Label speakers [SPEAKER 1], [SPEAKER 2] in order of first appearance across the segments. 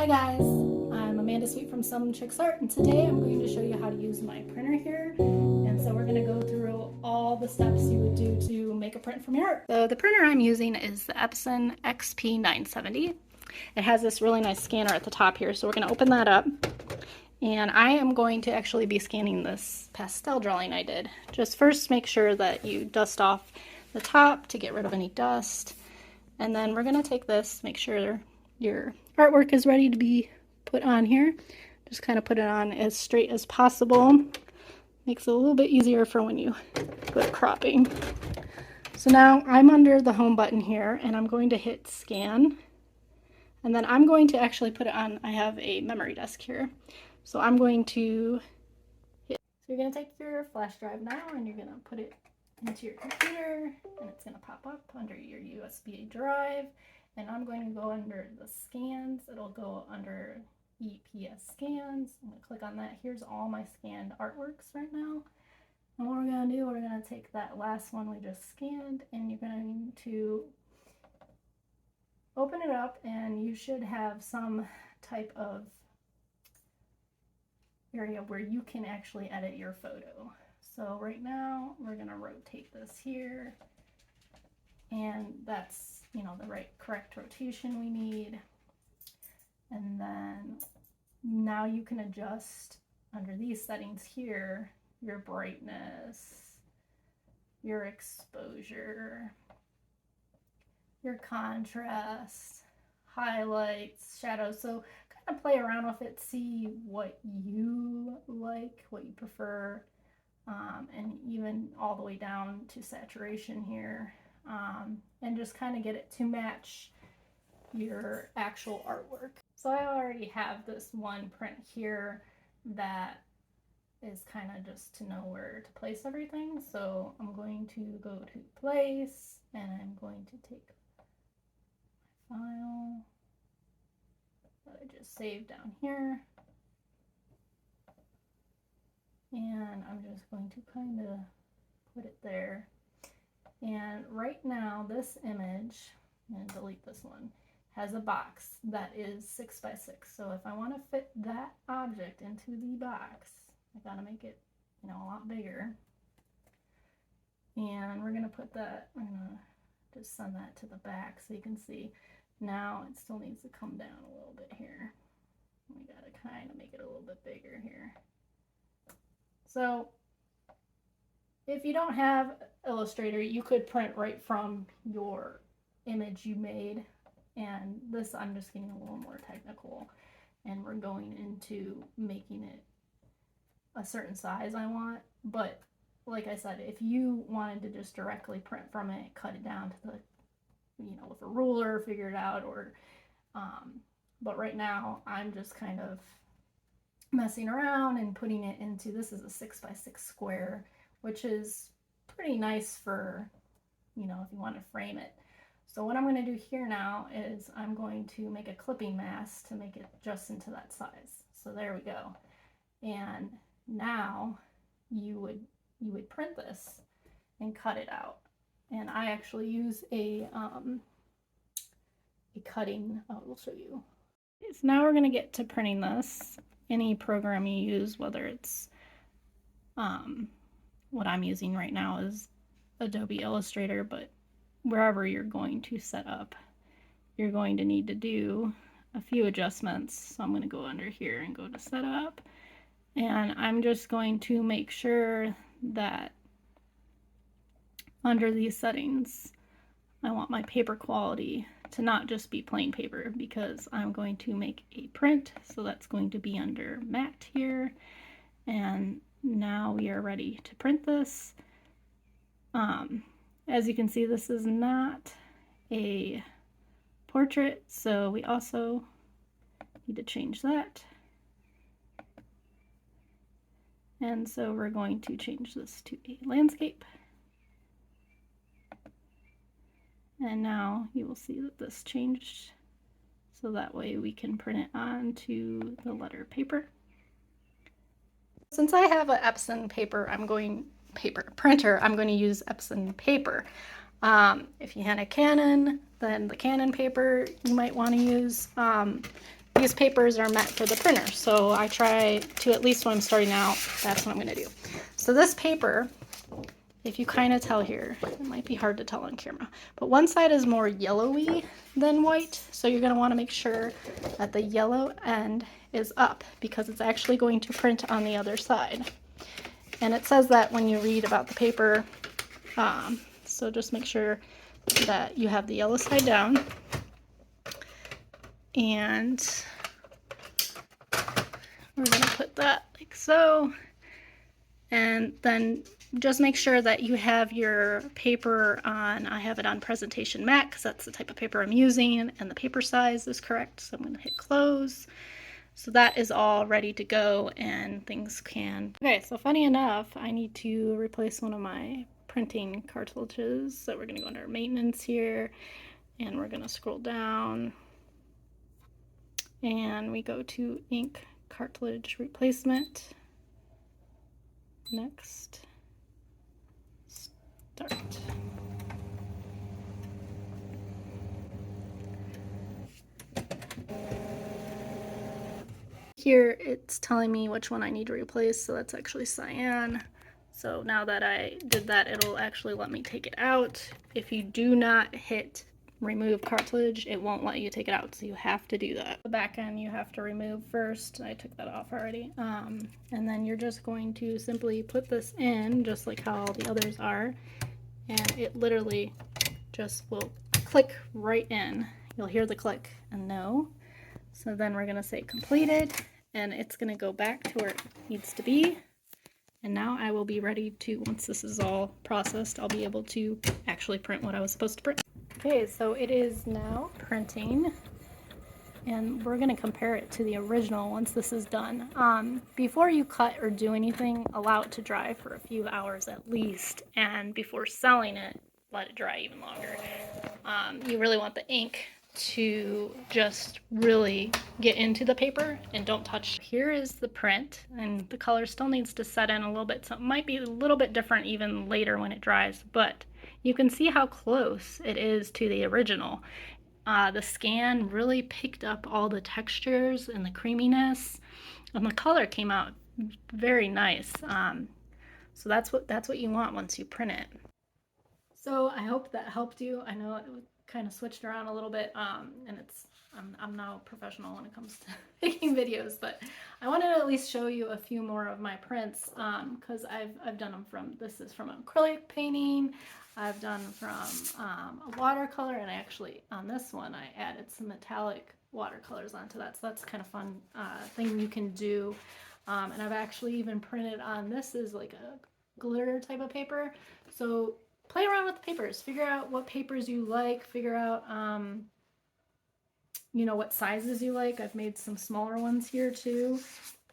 [SPEAKER 1] Hi guys, I'm Amanda Sweet from Some Chicks Art, and today I'm going to show you how to use my printer here. And so we're going to go through all the steps you would do to make a print from your art. So the printer I'm using is the Epson XP970. It has this really nice scanner at the top here, so we're going to open that up. And I am going to actually be scanning this pastel drawing I did. Just first make sure that you dust off the top to get rid of any dust. And then we're going to take this, make sure your artwork is ready to be put on here. Just kind of put it on as straight as possible. Makes it a little bit easier for when you go to cropping. So now I'm under the home button here and I'm going to hit scan. And then I'm going to actually put it on, I have a memory disk here. So I'm going to hit, so you're going to take your flash drive now and you're going to put it into your computer and it's going to pop up under your USB drive. And I'm going to go under the scans. It'll go under EPS scans. I'm going to click on that. Here's all my scanned artworks right now. And what we're going to do, we're going to take that last one we just scanned and you're going to open it up and you should have some type of area where you can actually edit your photo. So right now we're going to rotate this here and that's, you know, the correct rotation we need. And then now you can adjust under these settings here your brightness, your exposure, your contrast, highlights, shadows. So kind of play around with it, see what you like, what you prefer, and even all the way down to saturation here, and just kind of get it to match your actual artwork. So I already have this one print here that is kind of just to know where to place everything. So I'm going to go to place and I'm going to take my file that I just saved down here. And I'm just going to kind of put it there. And right now this image, and delete this one, has a box that is 6 by 6. So if I want to fit that object into the box, I gotta make it, you know, a lot bigger. And we're gonna put that, I'm gonna just send that to the back so you can see. Now it still needs to come down a little bit here. We gotta kind of make it a little bit bigger here. So if you don't have Illustrator, you could print right from your image you made. And this, I'm just getting a little more technical. And we're going into making it a certain size I want. But like I said, if you wanted to just directly print from it, cut it down to the, you know, with a ruler, figure it out, or, but right now I'm just kind of messing around and putting it into, this is a 6 by 6 square, which is pretty nice for, you know, if you want to frame it. So what I'm going to do here now is I'm going to make a clipping mask to make it just into that size. So there we go. And now you would print this and cut it out. And I actually use a cutting, oh, I'll show you. So now we're going to get to printing this. Any program you use, whether it's what I'm using right now is Adobe Illustrator, but wherever you're going to set up, you're going to need to do a few adjustments. So I'm going to go under here and go to setup, and I'm just going to make sure that under these settings I want my paper quality to not just be plain paper, because I'm going to make a print. So that's going to be under matte here. And now we are ready to print this. As you can see, this is not a portrait, so we also need to change that. And so we're going to change this to a landscape. And now you will see that this changed, so that way we can print it onto the letter paper. Since I have an Epson printer, I'm going to use Epson paper. If you had a Canon, then the Canon paper you might want to use. these papers are meant for the printer. So I try to, at least when I'm starting out, that's what I'm going to do. So this paper, if you kind of tell here, it might be hard to tell on camera, but one side is more yellowy than white. So you're going to want to make sure that the yellow end is up because it's actually going to print on the other side. And it says that when you read about the paper, so just make sure that you have the yellow side down. And we're going to put that like so. And then just make sure that you have your paper on, I have it on presentation matte because that's the type of paper I'm using, and the paper size is correct. So I'm going to hit close. So that is all ready to go and things can. Okay, so funny enough, I need to replace one of my printing cartridges. So we're going to go under maintenance here and we're going to scroll down and we go to ink cartridge replacement. Next, start. Here it's telling me which one I need to replace, so that's actually cyan. So now that I did that, it'll actually let me take it out. If you do not hit remove cartridge, it won't let you take it out, so you have to do that. The back end you have to remove first. I took that off already. And then you're just going to simply put this in, just like how all the others are, and it literally just will click right in. You'll hear the click and no. So then we're gonna say completed, and it's gonna go back to where it needs to be. And now I will be ready to, once this is all processed, I'll be able to actually print what I was supposed to print. Okay, so it is now printing, and we're going to compare it to the original once this is done. Before you cut or do anything, allow it to dry for a few hours at least, and before selling it, let it dry even longer. You really want the ink to just really get into the paper and don't touch. Here is the print, and the color still needs to set in a little bit, so it might be a little bit different even later when it dries, but you can see how close it is to the original. The scan really picked up all the textures and the creaminess, and the color came out very nice. So that's what you want once you print it. So I hope that helped you. I know it kind of switched around a little bit, and I'm now a professional when it comes to making videos, but I wanted to at least show you a few more of my prints because I've done them from, this is from acrylic painting, I've done from a watercolor, and actually on this one I added some metallic watercolors onto that, so that's kind of fun thing you can do. And I've actually even printed on, this is like a glitter type of paper, so play around with the papers, figure out what papers you like, figure out you know, what sizes you like. I've made some smaller ones here too,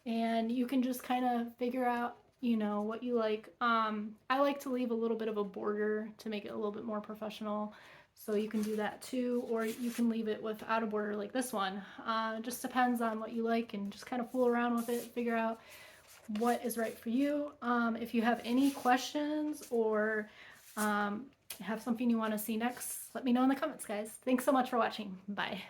[SPEAKER 1] and you can just kind of figure out, you know, what you like. I like to leave a little bit of a border to make it a little bit more professional, so you can do that too, or you can leave it without a border like this one. It just depends on what you like, and just kind of fool around with it, figure out what is right for you. If you have any questions or have something you want to see next, let me know in the comments, guys. Thanks so much for watching. Bye.